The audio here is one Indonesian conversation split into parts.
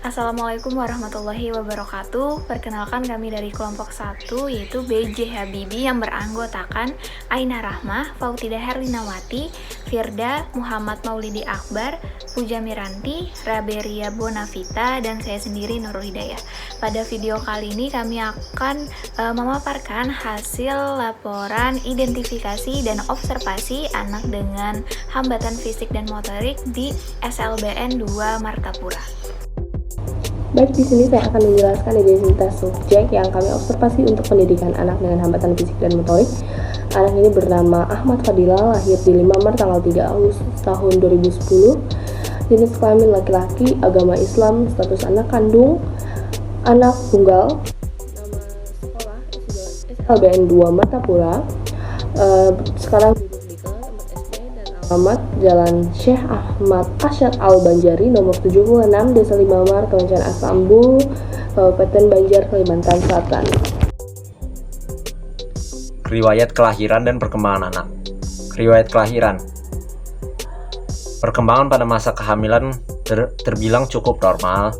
Assalamualaikum warahmatullahi wabarakatuh. Perkenalkan kami dari kelompok 1 yaitu BJ Habibi yang beranggotakan Aina Rahmah, Fautida Herlinawati, Firda, Muhammad Maulidi Akbar, Puja Miranti, Raberia Bonavita, dan saya sendiri Nurul Hidayah. Pada video kali ini kami akan memaparkan hasil laporan identifikasi dan observasi anak dengan hambatan fisik dan motorik di SLBN 2 Martapura. Baik, di sini saya akan menjelaskan identitas subjek yang kami observasi untuk pendidikan anak dengan hambatan fisik dan motorik. Anak ini bernama Ahmad Fadila, lahir di 5 Maret tanggal 3 Agustus tahun 2010. Jenis kelamin laki-laki, agama Islam, status anak kandung, anak tunggal. Nama sekolah SLBN 2 Martapura. Sekarang duduk di kelas 4 SD dan alamat Jalan Syekh Ahmad Asyad Al-Banjari nomor 76, Desa Limamar, Kecamatan Asambu, Kabupaten Banjar, Kalimantan Selatan. Riwayat kelahiran dan perkembangan anak. Riwayat kelahiran. Perkembangan pada masa kehamilan terbilang cukup normal,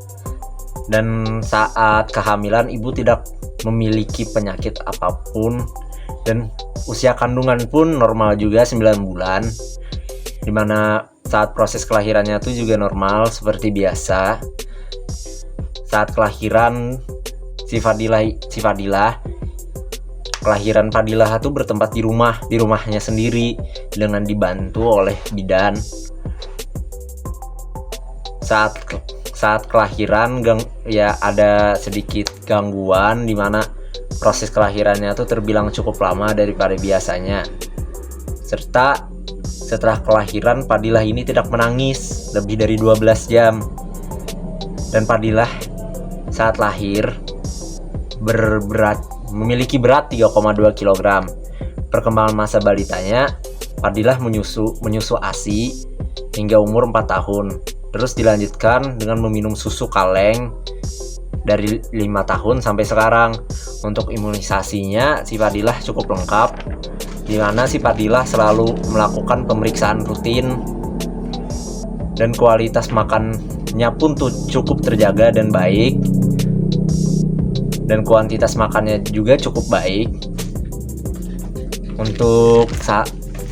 dan saat kehamilan ibu tidak memiliki penyakit apapun, dan usia kandungan pun normal juga 9 bulan, dimana saat proses kelahirannya itu juga normal seperti biasa. Saat kelahiran si Fadilah kelahiran Fadilah itu bertempat di rumahnya sendiri dengan dibantu oleh bidan. Saat kelahiran ada sedikit gangguan, dimana proses kelahirannya itu terbilang cukup lama daripada biasanya. Serta setelah kelahiran Fadilah ini tidak menangis lebih dari 12 jam. Dan Fadilah saat lahir memiliki berat 3,2 kg. Perkembangan masa balitanya, Fadilah menyusu ASI hingga umur 4 tahun. Terus dilanjutkan dengan meminum susu kaleng dari 5 tahun sampai sekarang. Untuk imunisasinya si Fadilah cukup lengkap, di mana si Fadilah selalu melakukan pemeriksaan rutin, dan kualitas makannya pun cukup terjaga dan baik, dan kuantitas makannya juga cukup baik. Untuk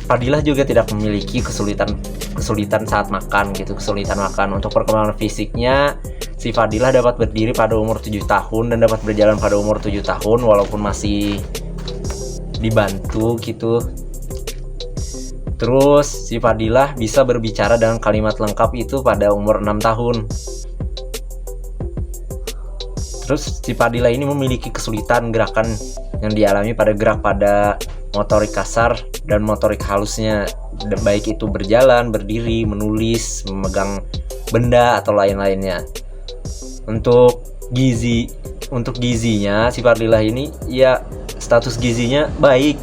Fadilah juga tidak memiliki kesulitan saat makan kesulitan makan. Untuk perkembangan fisiknya, si Fadilah dapat berdiri pada umur 7 tahun dan dapat berjalan pada umur 7 tahun walaupun masih dibantu gitu. Terus si Fadilah bisa berbicara dengan kalimat lengkap itu pada umur 6 tahun. Terus si Fadilah ini memiliki kesulitan gerakan yang dialami pada motorik kasar dan motorik halusnya, baik itu berjalan, berdiri, menulis, memegang benda atau lain-lainnya. Untuk gizinya si Fadilah ini status gizinya baik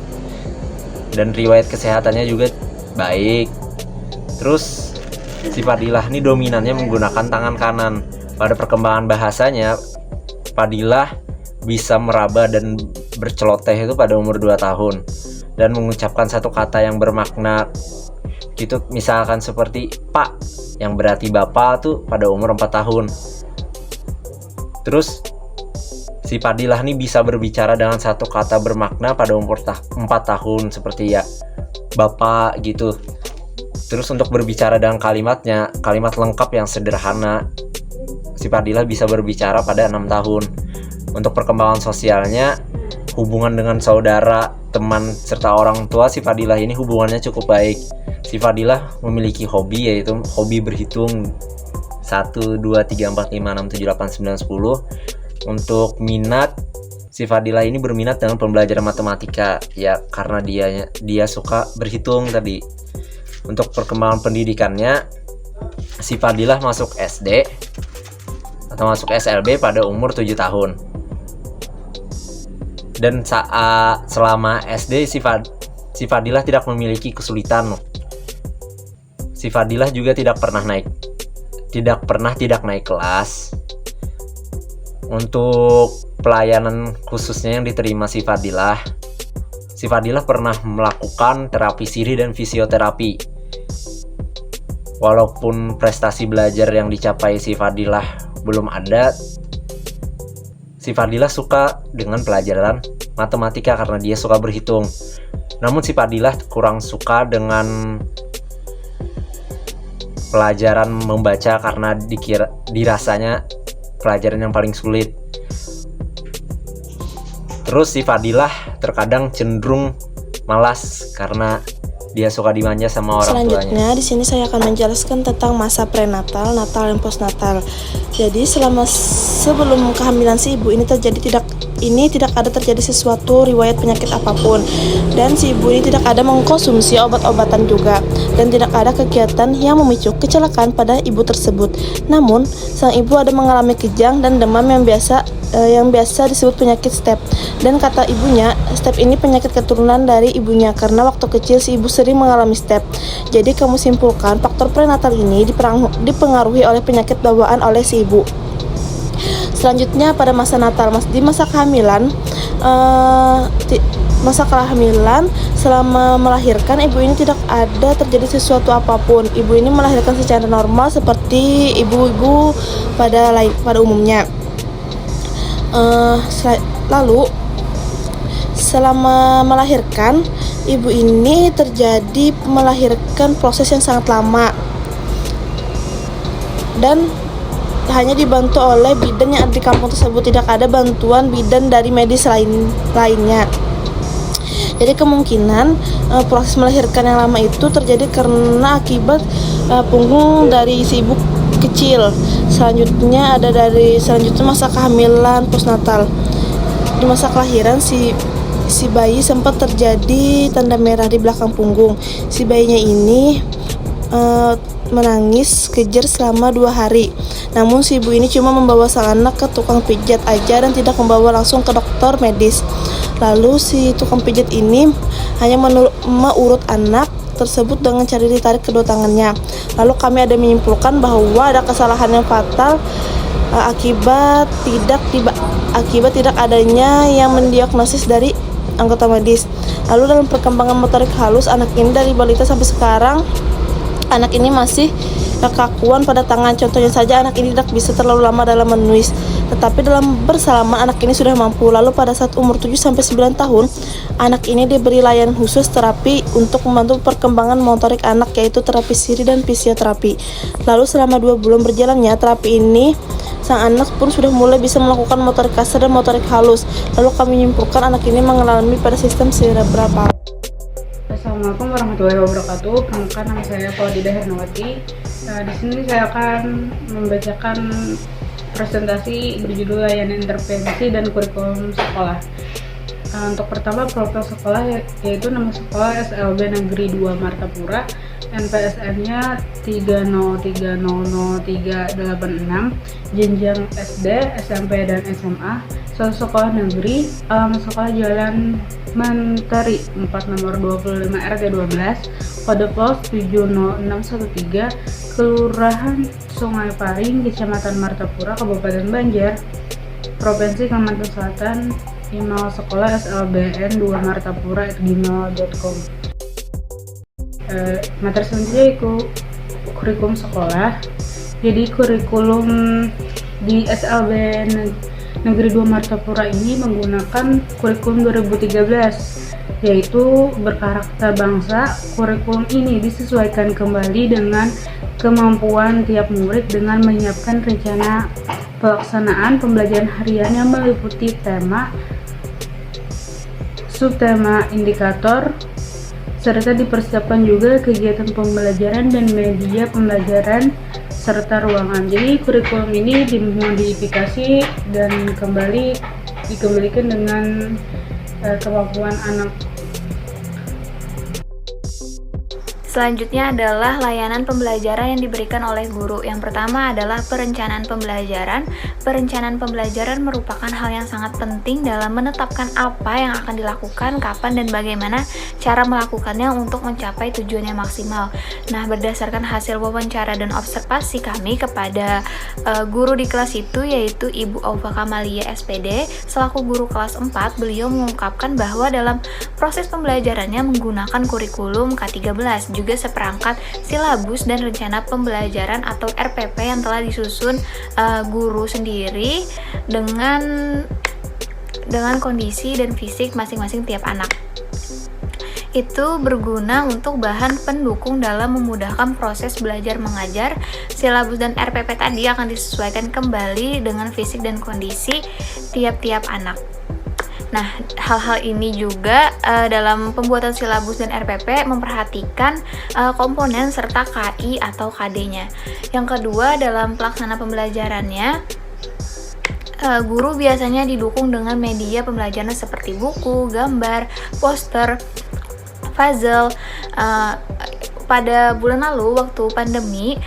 dan riwayat kesehatannya juga baik. Terus si Fadilah ini dominannya menggunakan tangan kanan. Pada perkembangan bahasanya, Fadilah bisa meraba dan berceloteh itu pada umur 2 tahun dan mengucapkan satu kata yang bermakna gitu, misalkan seperti Pak yang berarti Bapak tuh pada umur 4 tahun. Terus si Fadilah nih bisa berbicara dengan satu kata bermakna pada umur 4 tahun seperti Bapak gitu. Terus untuk berbicara dengan kalimat lengkap yang sederhana, si Fadilah bisa berbicara pada 6 tahun. Untuk perkembangan sosialnya, hubungan dengan saudara, teman, serta orang tua si Fadilah ini hubungannya cukup baik. Si Fadilah memiliki hobi, yaitu hobi berhitung 1, 2, 3, 4, 5, 6, 7, 8, 9, 10. Untuk minat, si Fadilah ini berminat dengan pembelajaran matematika, karena dia suka berhitung tadi. Untuk perkembangan pendidikannya, si Fadilah masuk SD atau masuk SLB pada umur 7 tahun. Dan selama SD si Fadilah tidak memiliki kesulitan. Si Fadilah juga tidak pernah tidak naik kelas. Untuk pelayanan khususnya yang diterima si Fadilah pernah melakukan terapi sirih dan fisioterapi. Walaupun prestasi belajar yang dicapai si Fadilah belum ada, si Fadilah suka dengan pelajaran matematika karena dia suka berhitung. Namun si Fadilah kurang suka dengan pelajaran membaca karena dirasanya pelajaran yang paling sulit. Terus si Fadilah terkadang cenderung malas karena dia suka dimanja sama orang tuanya. Selanjutnya di sini saya akan menjelaskan tentang masa prenatal, natal, dan postnatal. Jadi sebelum kehamilan si ibu ini tidak ada terjadi sesuatu riwayat penyakit apapun, dan si ibu ini tidak ada mengkonsumsi obat-obatan juga, dan tidak ada kegiatan yang memicu kecelakaan pada ibu tersebut. Namun sang ibu ada mengalami kejang dan demam yang biasa disebut penyakit step, dan kata ibunya step ini penyakit keturunan dari ibunya karena waktu kecil si ibu sering mengalami step. Jadi kamu simpulkan faktor prenatal ini dipengaruhi oleh penyakit bawaan oleh si ibu. Selanjutnya pada masa natal, di masa kehamilan, selama melahirkan ibu ini tidak ada terjadi sesuatu apapun. Ibu ini melahirkan secara normal seperti ibu-ibu pada umumnya. Lalu selama melahirkan, ibu ini terjadi melahirkan proses yang sangat lama dan hanya dibantu oleh bidan yang ada di kampung tersebut. Tidak ada bantuan bidan dari medis lainnya. Jadi kemungkinan proses melahirkan yang lama itu terjadi karena akibat punggung dari si ibu kecil. Selanjutnya masa kehamilan postnatal. Di masa kelahiran si bayi sempat terjadi tanda merah di belakang punggung. Si bayinya ini menangis kejer selama 2 hari. Namun si ibu ini cuma membawa sang anak ke tukang pijat aja dan tidak membawa langsung ke dokter medis. Lalu si tukang pijat ini hanya mengurut anak tersebut dengan cara ditarik kedua tangannya. Lalu kami ada menyimpulkan bahwa ada kesalahan yang fatal akibat tidak adanya yang mendiagnosis dari anggota medis. Lalu dalam perkembangan motorik halus anak ini dari balita sampai sekarang, anak ini masih kekakuan pada tangan. Contohnya saja, anak ini tidak bisa terlalu lama dalam menulis, tetapi dalam bersalaman anak ini sudah mampu. Lalu pada saat umur 7-9 tahun, anak ini diberi layanan khusus terapi untuk membantu perkembangan motorik anak, yaitu terapi siri dan fisioterapi. Lalu selama 2 bulan berjalannya terapi ini, sang anak pun sudah mulai bisa melakukan motorik kasar dan motorik halus. Lalu kami menyimpulkan anak ini mengalami pada sistem cerebral palsy. Assalamualaikum warahmatullahi wabarakatuh. Perkenalkan, nama saya Fauzidah Hernawati. Di sini saya akan membacakan presentasi berjudul layanan intervensi dan kurikulum sekolah. Untuk pertama, profil sekolah yaitu nama sekolah SLB Negeri 2 Martapura, NPSN-nya 303000386, jenjang SD, SMP, dan SMA, suatu sekolah negeri, alamat sekolah Jalan Menteri 4 nomor 25 RT 12, kode pos 70613, Kelurahan Sungai Paring, Kecamatan Martapura, Kabupaten Banjar, Provinsi Kalimantan Selatan. Email sekolah slbn2martapura@gmail.com. Materi selanjutnya yaitu kurikulum sekolah. Jadi kurikulum di SLB Negeri 2 Martapura ini menggunakan kurikulum 2013, yaitu berkarakter bangsa. Kurikulum ini disesuaikan kembali dengan kemampuan tiap murid dengan menyiapkan rencana pelaksanaan pembelajaran harian yang meliputi tema, subtema, indikator, serta dipersiapkan juga kegiatan pembelajaran dan media pembelajaran serta ruangan. Jadi kurikulum ini dimodifikasi dan dikembalikan dengan kemampuan anak. Selanjutnya adalah layanan pembelajaran yang diberikan oleh guru. Yang pertama adalah perencanaan pembelajaran. Perencanaan pembelajaran merupakan hal yang sangat penting dalam menetapkan apa yang akan dilakukan, kapan, dan bagaimana cara melakukannya untuk mencapai tujuan yang maksimal. Nah, berdasarkan hasil wawancara dan observasi kami kepada guru di kelas itu, yaitu Ibu Aufa Kamalia SPD, selaku guru kelas 4, beliau mengungkapkan bahwa dalam proses pembelajarannya menggunakan kurikulum K13. Juga juga seperangkat silabus dan rencana pembelajaran atau RPP yang telah disusun guru sendiri dengan kondisi dan fisik masing-masing tiap anak. Itu berguna untuk bahan pendukung dalam memudahkan proses belajar mengajar. Silabus dan RPP tadi akan disesuaikan kembali dengan fisik dan kondisi tiap-tiap anak. Nah, hal-hal ini juga dalam pembuatan silabus dan RPP memperhatikan komponen serta KI atau KD-nya. Yang kedua, dalam pelaksana pembelajarannya, guru biasanya didukung dengan media pembelajaran seperti buku, gambar, poster, puzzle. Pada bulan lalu waktu pandemi,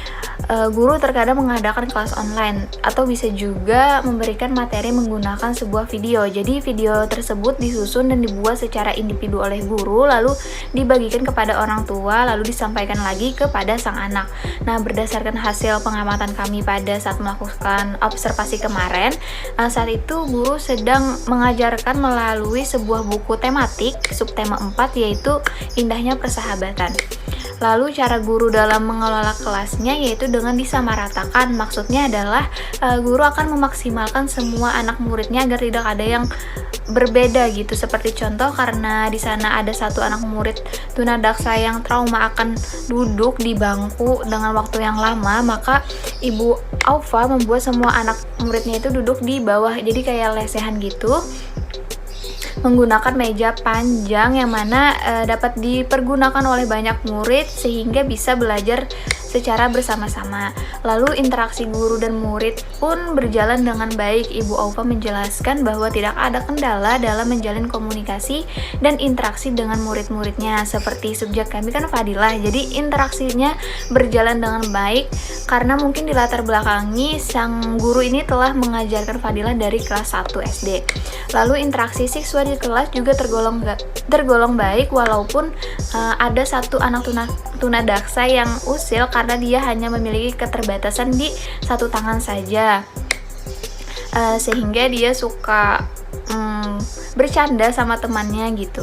guru terkadang mengadakan kelas online atau bisa juga memberikan materi menggunakan sebuah video. Jadi video tersebut disusun dan dibuat secara individu oleh guru, lalu dibagikan kepada orang tua, lalu disampaikan lagi kepada sang anak. Nah, berdasarkan hasil pengamatan kami pada saat melakukan observasi kemarin, saat itu guru sedang mengajarkan melalui sebuah buku tematik subtema 4, yaitu Indahnya Persahabatan. Lalu cara guru dalam mengelola kelasnya yaitu dengan disamaratakan. Maksudnya adalah guru akan memaksimalkan semua anak muridnya agar tidak ada yang berbeda gitu. Seperti contoh, karena di sana ada satu anak murid tunadaksa yang trauma akan duduk di bangku dengan waktu yang lama, maka Ibu Aufa membuat semua anak muridnya itu duduk di bawah, jadi kayak lesehan gitu, menggunakan meja panjang yang mana dapat dipergunakan oleh banyak murid sehingga bisa belajar secara bersama-sama. Lalu interaksi guru dan murid pun berjalan dengan baik. Ibu Aufa menjelaskan bahwa tidak ada kendala dalam menjalin komunikasi dan interaksi dengan murid-muridnya. Seperti subjek kami kan Fadilah, jadi interaksinya berjalan dengan baik karena mungkin di latar belakangi sang guru ini telah mengajarkan Fadilah dari kelas 1 SD. Lalu interaksi siswa di kelas juga tergolong baik, walaupun ada satu anak tunadaksa yang usil karena dia hanya memiliki keterbatasan di satu tangan saja, sehingga dia suka bercanda sama temannya gitu.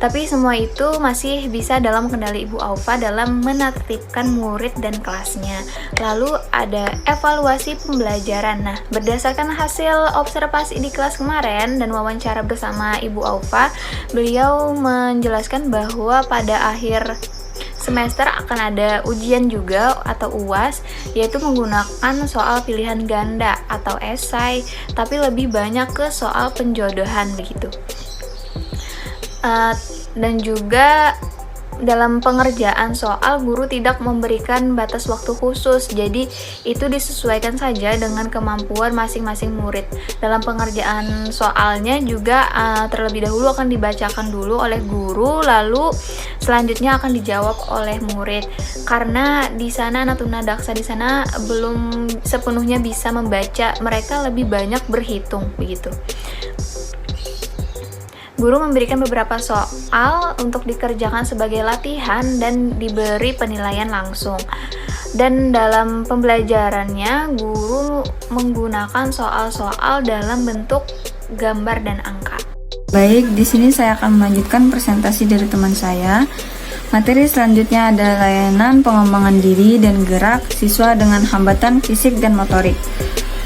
Tapi semua itu masih bisa dalam kendali Ibu Aufa dalam menertibkan murid dan kelasnya. Lalu ada evaluasi pembelajaran. Nah, berdasarkan hasil observasi di kelas kemarin dan wawancara bersama Ibu Aufa, beliau menjelaskan bahwa pada akhir semester akan ada ujian juga atau UAS, yaitu menggunakan soal pilihan ganda atau esai, tapi lebih banyak ke soal penjodohan begitu. Dan juga dalam pengerjaan soal, guru tidak memberikan batas waktu khusus, jadi itu disesuaikan saja dengan kemampuan masing-masing murid. Dalam pengerjaan soalnya juga terlebih dahulu akan dibacakan dulu oleh guru, lalu selanjutnya akan dijawab oleh murid. Karena di sana anak tunadaksa di sana belum sepenuhnya bisa membaca, mereka lebih banyak berhitung begitu. Guru memberikan beberapa soal untuk dikerjakan sebagai latihan dan diberi penilaian langsung. Dan dalam pembelajarannya, guru menggunakan soal-soal dalam bentuk gambar dan angka. Baik, di sini saya akan melanjutkan presentasi dari teman saya. Materi selanjutnya ada layanan pengembangan diri dan gerak siswa dengan hambatan fisik dan motorik.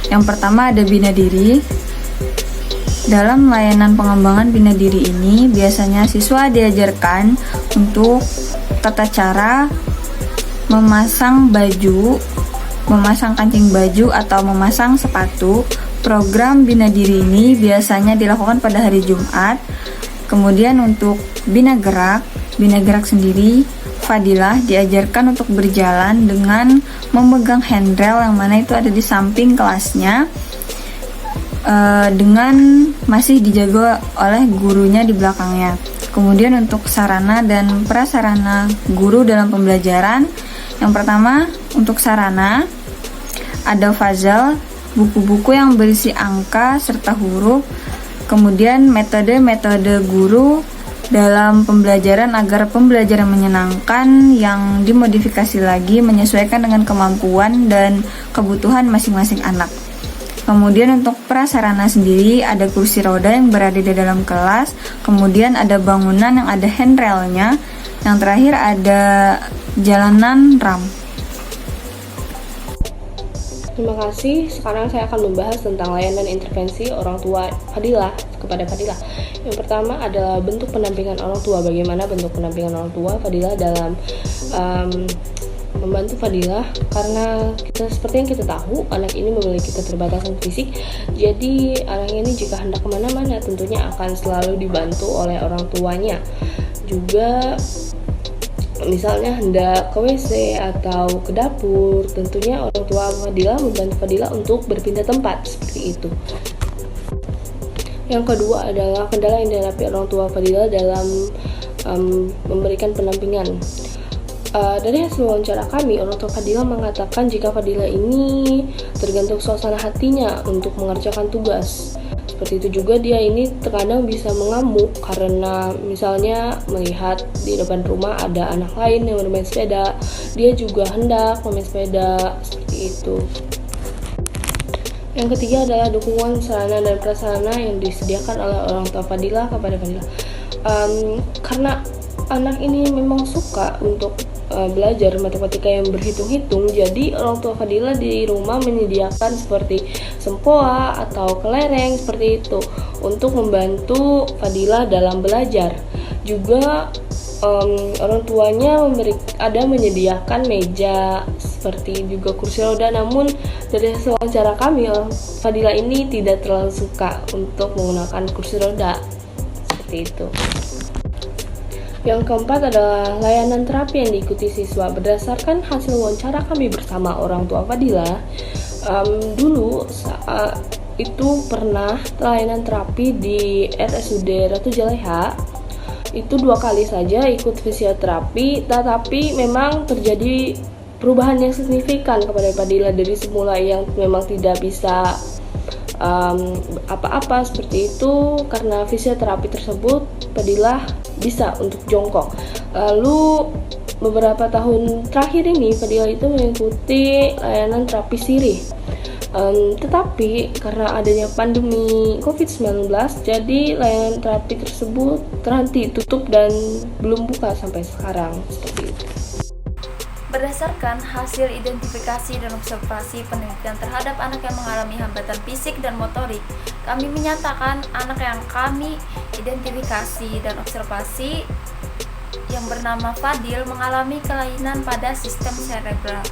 Yang pertama ada bina diri. Dalam layanan pengembangan bina diri ini, biasanya siswa diajarkan untuk tata cara memasang baju, memasang kancing baju atau memasang sepatu. Program bina diri ini biasanya dilakukan pada hari Jumat. Kemudian untuk bina gerak sendiri, Fadilah diajarkan untuk berjalan dengan memegang handrail yang mana itu ada di samping kelasnya, dengan masih dijaga oleh gurunya di belakangnya. Kemudian untuk sarana dan prasarana guru dalam pembelajaran, yang pertama untuk sarana ada puzzle, buku-buku yang berisi angka serta huruf. Kemudian metode-metode guru dalam pembelajaran agar pembelajaran menyenangkan yang dimodifikasi lagi menyesuaikan dengan kemampuan dan kebutuhan masing-masing anak. Kemudian untuk prasarana sendiri ada kursi roda yang berada di dalam kelas, kemudian ada bangunan yang ada handrailnya, Yang terakhir ada jalanan RAM. Terima kasih. Sekarang saya akan membahas tentang layanan intervensi orang tua Fadilah kepada Fadilah. Yang pertama adalah bentuk pendampingan orang tua. Bagaimana bentuk pendampingan orang tua Fadilah dalam membantu Fadilah, karena seperti yang kita tahu, anak ini memiliki keterbatasan fisik. Jadi anak ini jika hendak kemana-mana tentunya akan selalu dibantu oleh orang tuanya. Juga misalnya hendak ke WC atau ke dapur, tentunya orang tua Fadilah membantu Fadilah untuk berpindah tempat seperti itu. Yang kedua adalah kendala yang dihadapi orang tua Fadilah dalam memberikan pendampingan. Dari hasil wawancara kami, orang tua Fadilah mengatakan jika Fadilah ini tergantung suasana hatinya untuk mengerjakan tugas. Seperti itu juga dia ini terkadang bisa mengamuk karena misalnya melihat di depan rumah ada anak lain yang bermain sepeda, dia juga hendak bermain sepeda, seperti itu. Yang ketiga adalah dukungan sarana dan prasarana yang disediakan oleh orang tua Fadilah kepada Fadilah. Karena anak ini memang suka untuk belajar matematika yang berhitung-hitung, jadi orang tua Fadilah di rumah menyediakan seperti sempoa atau kelereng seperti itu untuk membantu Fadilah dalam belajar. Juga orang tuanya menyediakan meja seperti juga kursi roda, namun dari hasil wawancara kami, Fadilah ini tidak terlalu suka untuk menggunakan kursi roda seperti itu. Yang keempat adalah layanan terapi yang diikuti siswa. Berdasarkan hasil wawancara kami bersama orang tua Fadilah, dulu itu pernah layanan terapi di RSUD Ratu Jaleha. Itu 2 kali saja ikut fisioterapi, tetapi memang terjadi perubahan yang signifikan kepada Fadilah dari semula yang memang tidak bisa apa-apa seperti itu. Karena fisioterapi tersebut Fadilah bisa untuk jongkok. Lalu beberapa tahun terakhir ini Fadilah itu mengikuti layanan terapi sirih. Tetapi karena adanya pandemi COVID-19, jadi layanan terapi tersebut terhenti, tutup dan belum buka sampai sekarang seperti itu. Berdasarkan hasil identifikasi dan observasi penelitian terhadap anak yang mengalami hambatan fisik dan motorik, kami menyatakan anak yang kami identifikasi dan observasi yang bernama Fadil mengalami kelainan pada sistem cerebral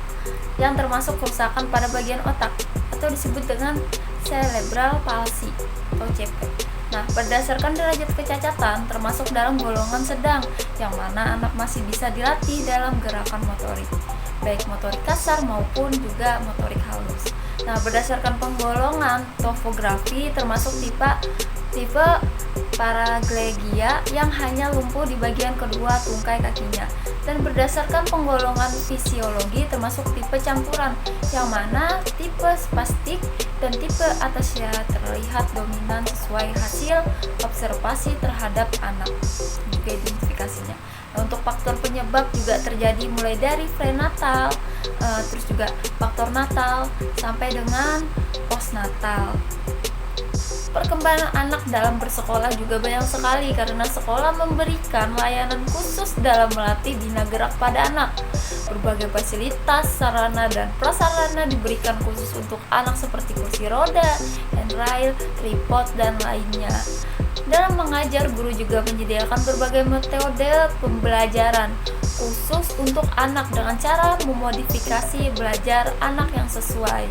yang termasuk kerusakan pada bagian otak atau disebut dengan cerebral palsy atau CP. Nah, berdasarkan derajat kecacatan termasuk dalam golongan sedang, yang mana anak masih bisa dilatih dalam gerakan motorik, baik motorik kasar maupun juga motorik halus. Nah, berdasarkan penggolongan topografi termasuk tipe paraplegia yang hanya lumpuh di bagian kedua tungkai kakinya, dan berdasarkan penggolongan fisiologi termasuk tipe campuran, yang mana tipe spastik dan tipe atasia terlihat dominan sesuai hasil observasi terhadap anak juga identifikasinya. Nah, untuk faktor penyebab juga terjadi mulai dari prenatal, terus juga faktor natal sampai dengan postnatal. Perkembangan anak dalam bersekolah juga banyak sekali karena sekolah memberikan layanan khusus dalam melatih bina gerak pada anak. Berbagai fasilitas, sarana, dan prasarana diberikan khusus untuk anak seperti kursi roda, handrail, tripod, dan lainnya. Dalam mengajar, guru juga menyediakan berbagai metode pembelajaran khusus untuk anak dengan cara memodifikasi belajar anak yang sesuai.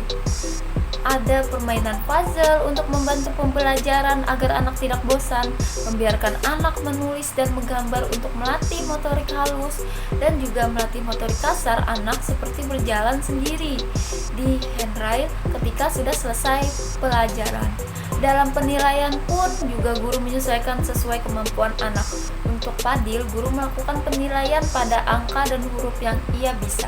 Ada permainan puzzle untuk membantu pembelajaran agar anak tidak bosan, membiarkan anak menulis dan menggambar untuk melatih motorik halus, dan juga melatih motorik kasar anak seperti berjalan sendiri di handrail ketika sudah selesai pelajaran. Dalam penilaian pun juga guru menyesuaikan sesuai kemampuan anak. Untuk Fadil, guru melakukan penilaian pada angka dan huruf yang ia bisa.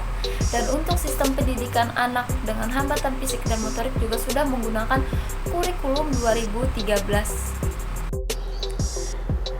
Dan untuk sistem pendidikan anak dengan hambatan fisik dan motorik juga sudah menggunakan kurikulum 2013.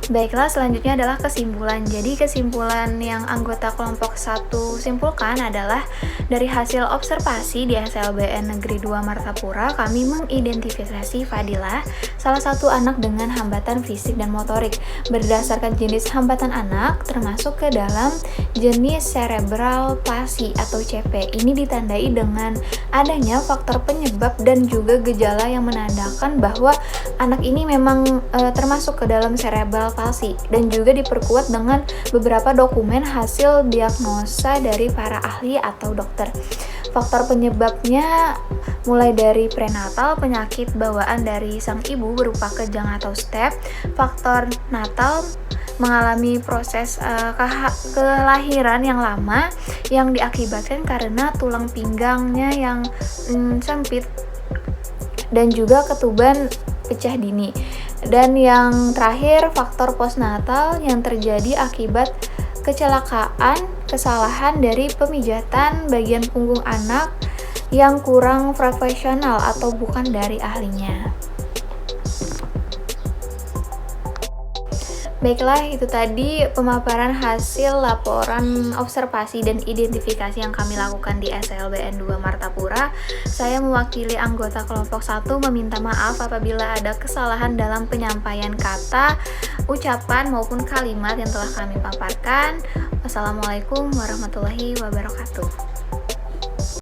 Baiklah, selanjutnya adalah kesimpulan. Jadi kesimpulan yang anggota kelompok 1 simpulkan adalah dari hasil observasi di SLBN Negeri 2 Martapura, kami mengidentifikasi Fadilah, salah satu anak dengan hambatan fisik dan motorik. Berdasarkan jenis hambatan anak, termasuk ke dalam jenis cerebral palsy atau CP. Ini ditandai dengan adanya faktor penyebab dan juga gejala yang menandakan bahwa anak ini memang termasuk ke dalam cerebral palsy, dan juga diperkuat dengan beberapa dokumen hasil diagnosa dari para ahli atau dokter. Faktor penyebabnya mulai dari prenatal, penyakit bawaan dari sang ibu berupa kejang atau step, faktor natal, mengalami proses kelahiran yang lama yang diakibatkan karena tulang pinggangnya yang sempit, dan juga ketuban pecah dini. Dan yang terakhir, faktor postnatal yang terjadi akibat kecelakaan, kesalahan dari pemijatan bagian punggung anak yang kurang profesional atau bukan dari ahlinya. Baiklah, itu tadi pemaparan hasil laporan observasi dan identifikasi yang kami lakukan di SLBN 2 Martapura. Saya mewakili anggota kelompok 1 meminta maaf apabila ada kesalahan dalam penyampaian kata, ucapan maupun kalimat yang telah kami paparkan. Wassalamualaikum warahmatullahi wabarakatuh.